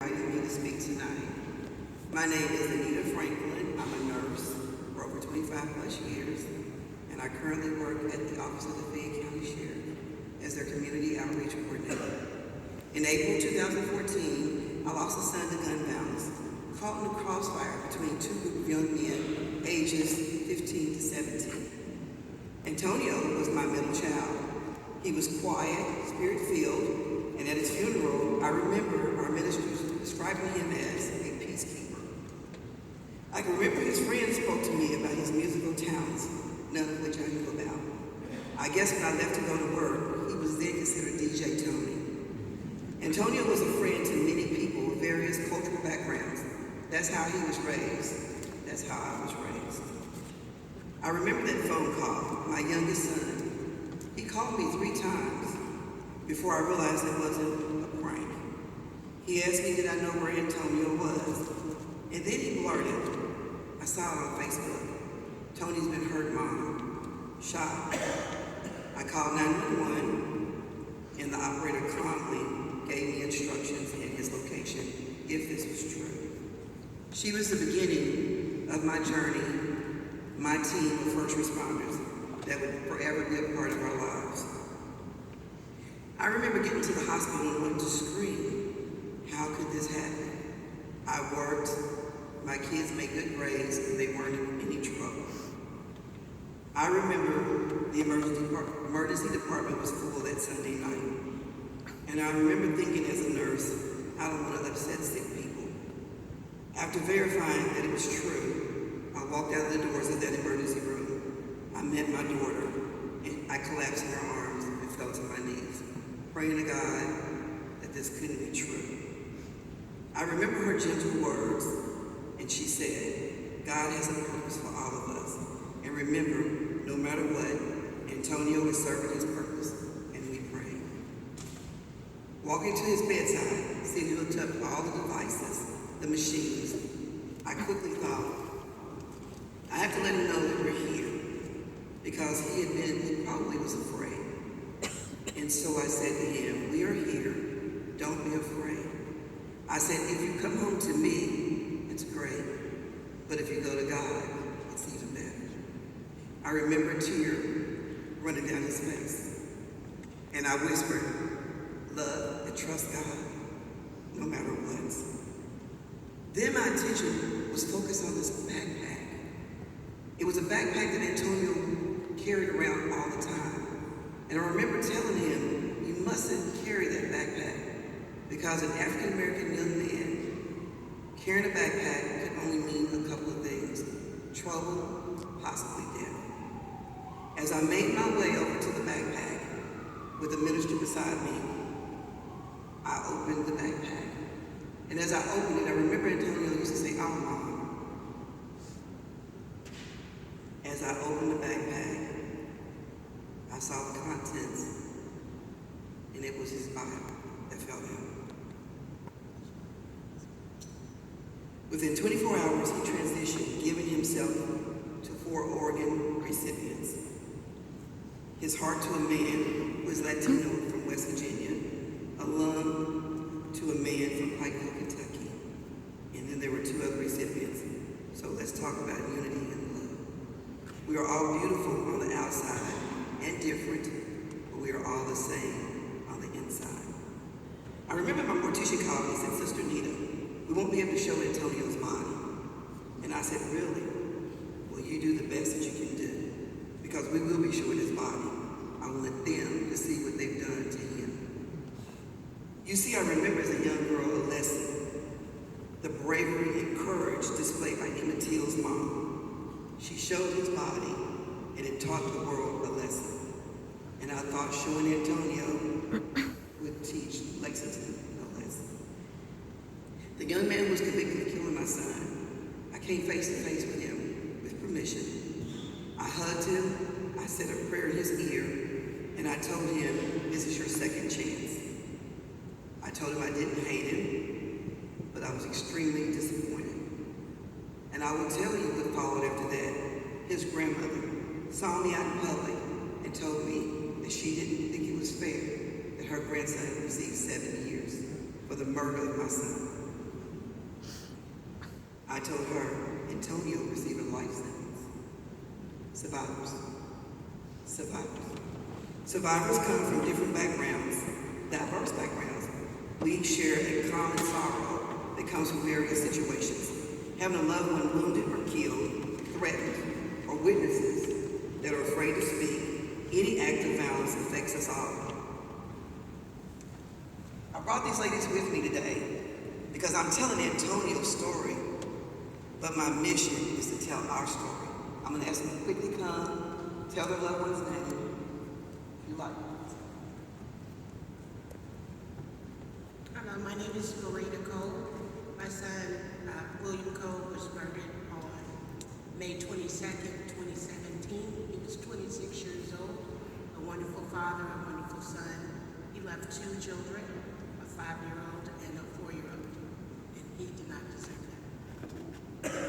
inviting me to speak tonight. My name is Anita Franklin. I'm a nurse for over 25 plus years, and I currently work at the Office of the Fayette County Sheriff as their community outreach coordinator. In April 2014, I lost a son to gun violence, caught in a crossfire between two groups of young men, ages 15 to 17. Antonio was my middle child. He was quiet, spirit-filled, and at his funeral, I remember our ministers describing him as a peacekeeper. I can remember his friends spoke to me about his musical talents, none of which I knew about. I guess when I left to go to work, he was then considered DJ Tony. Antonio was a friend to many people with various cultural backgrounds. That's how he was raised. That's how I was raised. I remember that phone call, my youngest son. He called me 3 times before I realized it wasn't a prank. He asked me did I know where Antonio was, and then he blurted, I saw it on Facebook. Tony's been hurt, Mom. Shot. I called 911, and the operator calmly gave me instructions and his location, if this was true. She was the beginning of my journey, my team of first responders that would forever be a part of our lives. I remember getting to the hospital and wanting to scream. How could this happen? I worked, my kids made good grades, and they weren't in any trouble. I remember the emergency department was full that Sunday night. And I remember thinking as a nurse, I don't want to upset sick people. After verifying that it was true, I walked out of the doors of that emergency room. I met my daughter, and I collapsed in her arms and fell to my knees, praying to God that this couldn't be true. I remember her gentle words, and she said, God has a purpose for all of us. And remember, no matter what, Antonio is serving his purpose, and we pray. Walking to his bedside, seeing him hooked up to all the devices, the machines, I quickly thought, I have to let him know that we're here. Because he probably was afraid. And so I said to him, we are here, don't be afraid. I said, if you come home to me, it's great. But if you go to God, it's even better. I remember a tear running down his face. And I whispered, love and trust God, no matter what. Then my attention was focused on this backpack. It was a backpack that Antonio carried around all the time. And I remember telling him, you mustn't carry that backpack because an African-American young man carrying a backpack could only mean a couple of things: trouble, possibly death. As I made my way over to the backpack with the minister beside me, I opened the backpack. And as I opened it, I remember Antonio used to say, oh, Mom. As I opened the backpack, I saw the contents, and it was his Bible that fell down. Within 24 hours, he transitioned, giving himself to 4 organ recipients. His heart to a man was Latino from West Virginia, a lung to a man from Pikeville, Kentucky. And then there were 2 other recipients. So let's talk about unity and love. We are all beautiful on the outside and different, but we are all the same on the inside. I remember my mortician called me and said, Sister Anita, we won't be able to show Antonio's body. And I said, really? Well, you do the best that you can do, because we will be showing his body. I want them to see what they've done to him. You see, I remember as a young girl a lesson, the bravery and courage displayed by Emmett Till's mom. She showed his body, and it taught the world a lesson. And I thought showing Antonio would teach Lexington a lesson. The young man was convicted of killing my son. I came face to face with him with permission. I hugged him, I said a prayer in his ear, and I told him, this is your second chance. I told him I didn't hate him, but I was extremely disappointed. And I will tell you what followed after that. His grandmother saw me out in public and told me that she didn't think it was fair that her grandson received 7 years for the murder of my son. I told her Antonio received a life sentence. Survivors. Survivors. Survivors come from different backgrounds, diverse backgrounds. We share a common sorrow that comes from various situations. Having a loved one wounded or killed, threatened, or witnesses that are afraid to speak, any act of violence affects us all. I brought these ladies with me today because I'm telling Antonio's story, but my mission is to tell our story. I'm going to ask them to quickly come, tell their loved one's name, if you like. My name is Marita Cole. My son, William Cole, was murdered on May 22nd, 2017. He was 26 years old, a wonderful father, a wonderful son. He left 2 children, a 5-year-old and a 4-year-old, and he did not deserve that.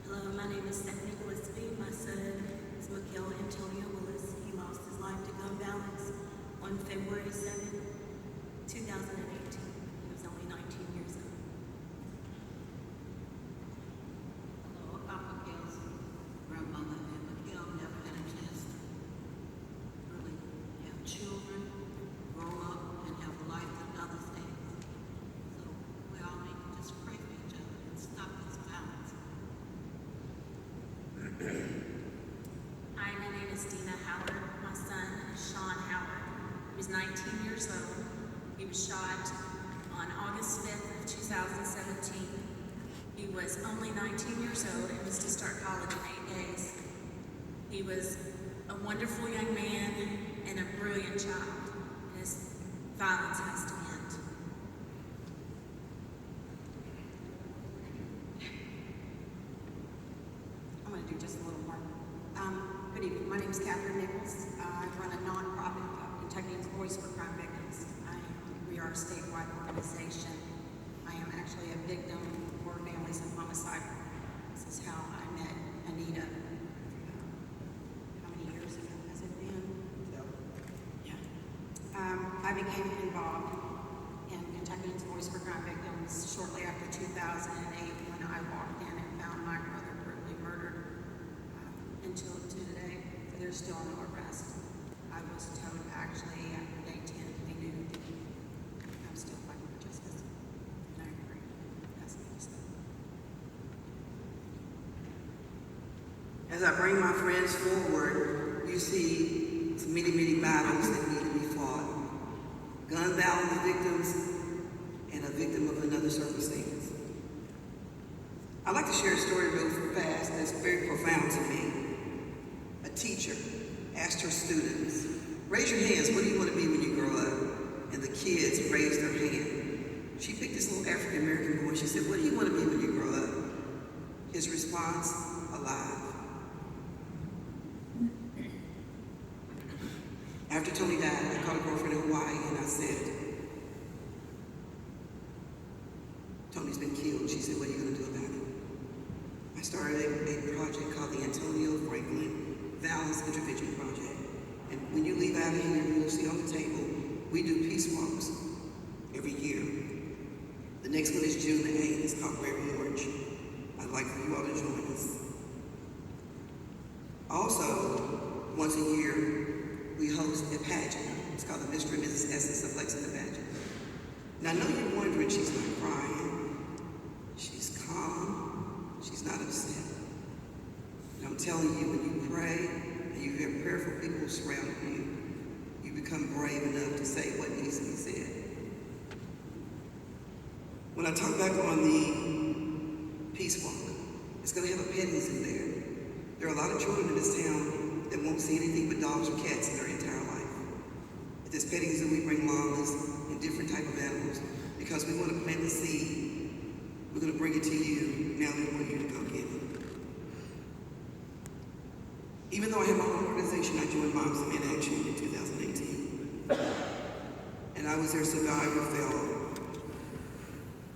Hello, my name is Stephanie Gillespie. My son is Mikael Antonio Willis. He lost his life to gun violence on February 7th, 2018. He was only 19 years old. Hello, I'm Mikael's grandmother, and Mikael never had a chance to really have children, grow up, and have a life that others had. So we all need to just pray for each other and stop this violence. Hi, my name is Dina Howard. My son is Sean Howard. He was 19 years old. He was shot on August 5th of 2017. He was only 19 years old and was to start college in 8 days. He was a wonderful young man and a brilliant child. His violence has to end. I'm going to do just a little more. Good evening. My name is Catherine Nichols. I run a nonprofit, Kentuckians Voice for Crime Victims. We are a statewide organization. I am actually a victim for families of homicide. This is how I met Anita. How many years ago has it been? Yeah. I became involved in Kentuckians Voice for Crime Victims shortly after 2008 when I walked in and found my brother brutally murdered. Until today, there's still no arrest. I was told actually after day 10 we knew that I'm still fighting for justice. And I agree. That's the stuff. As I bring my friends forward, you see many, many battles that need to be fought. Gun violence victims and a victim of another circumstance. I'd like to share a story real fast that's very profound to me. A teacher asked her students, raise your hands, what do you want to be when you grow up? And the kids raised their hand. She picked this little African American boy. She said, what do you want to be when you grow up? His response, alive. After Tony died, I called a girlfriend in Hawaii and I said, Tony's been killed. She said, what are you going to do about it? I started a project called the Antonio Franklin Violence Intervention Project. And when you leave out of here, you'll see on the table, we do peace walks every year. The next one is June the 8th. It's called Red March. I'd like for you all to join us. Also, once a year, we host a pageant. It's called the Mr. and Mrs. Essence of Lexington pageant. Now, I know you're wondering, she's not crying. She's calm. She's not upset. And I'm telling you, when you pray and you have prayerful people surrounding you, you become brave enough to say what needs to be said. When I talk back on the peace walk, it's going to have a petties in there. There are a lot of children in this town that won't see anything but dogs or cats in their entire life. At this petting zoo, we bring llamas and different type of animals because we want to plant the seed. We're going to bring it to you. Now we want you to go get it. Even though I have my own organization, I joined Moms in Action in 2018. And I was their survivor fellow.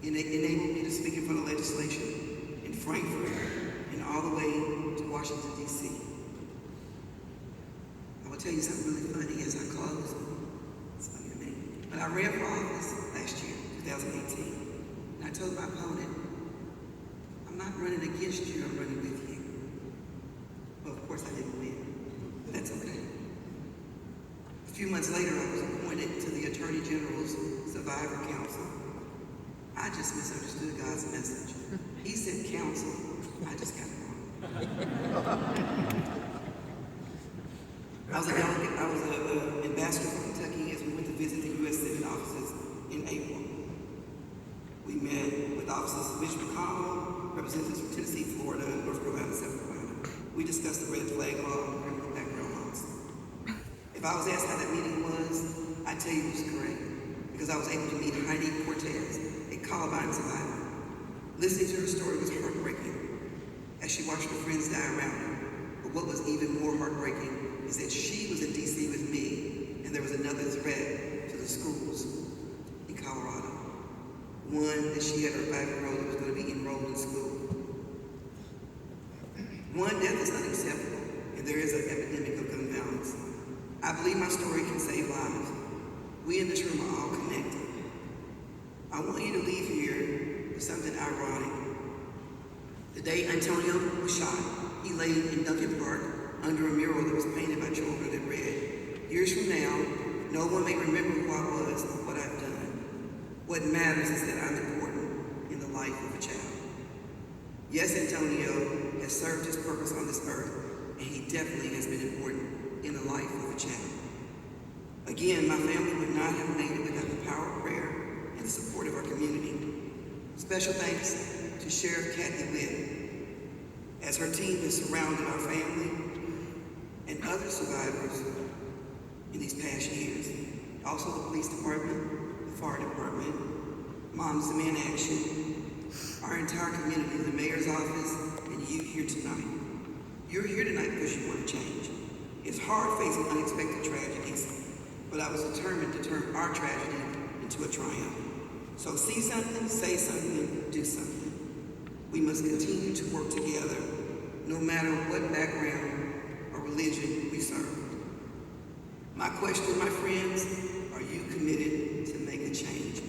And it enabled me to speak in front of legislation in Frankfurt and all the way to Washington, D.C. I will tell you something really funny as I close. It's funny to me. But I ran for office last year, 2018. I told my opponent, I'm not running against you, I'm running with you. Well, of course I didn't win, but that's okay. A few months later, I was appointed to the Attorney General's Survivor Council. I just misunderstood God's message. He said council, I just got it wrong. I was a delegate, I was an ambassador from Kentucky as we went to visit the U.S. Senate offices in April. We met with officers of Mitch McConnell, representatives from Tennessee, Florida, North Carolina, South Carolina. We discussed the red flag law and criminal background laws. If I was asked how that meeting was, I'd tell you it was great, because I was able to meet Heidi Cortez, a Columbine survivor. Listening to her story was heartbreaking as she watched her friends die around her. But what was even more heartbreaking is that she was in D.C. with me, and there was another threat to the schools in Colorado. One, that she had her 5-year-old that was going to be enrolled in school. One, death is unacceptable, and there is an epidemic of gun violence. I believe my story can save lives. We in this room are all connected. I want you to leave here with something ironic. The day Antonio was shot, he laid in Duncan Park under a mural that was painted by children that read, "Years from now, no one may remember who I was or what I've done. What matters is that I'm important in the life of a child." Yes, Antonio has served his purpose on this earth, and he definitely has been important in the life of a child. Again, my family would not have made it without the power of prayer and the support of our community. Special thanks to Sheriff Kathy Witt, as her team has surrounded our family and other survivors in these past years. Also the police department, the fire department, Moms Demand Action, our entire community, the mayor's office, and you here tonight. You're here tonight because you want to change. It's hard facing unexpected tragedies, but I was determined to turn our tragedy into a triumph. So see something, say something, do something. We must continue to work together, no matter what background or religion we serve. My question, my friends, are you committed to make a change?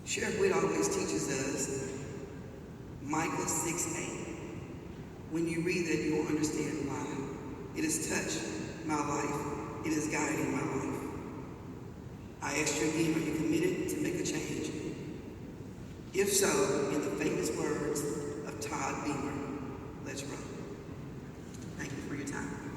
Sheriff Witt always teaches us Micah 6:8. When you read that, you will understand why. It has touched my life. It is guiding my life. I ask you again, are you committed to make a change? If so, in the famous words of Todd Beamer, let's run. Thank you for your time.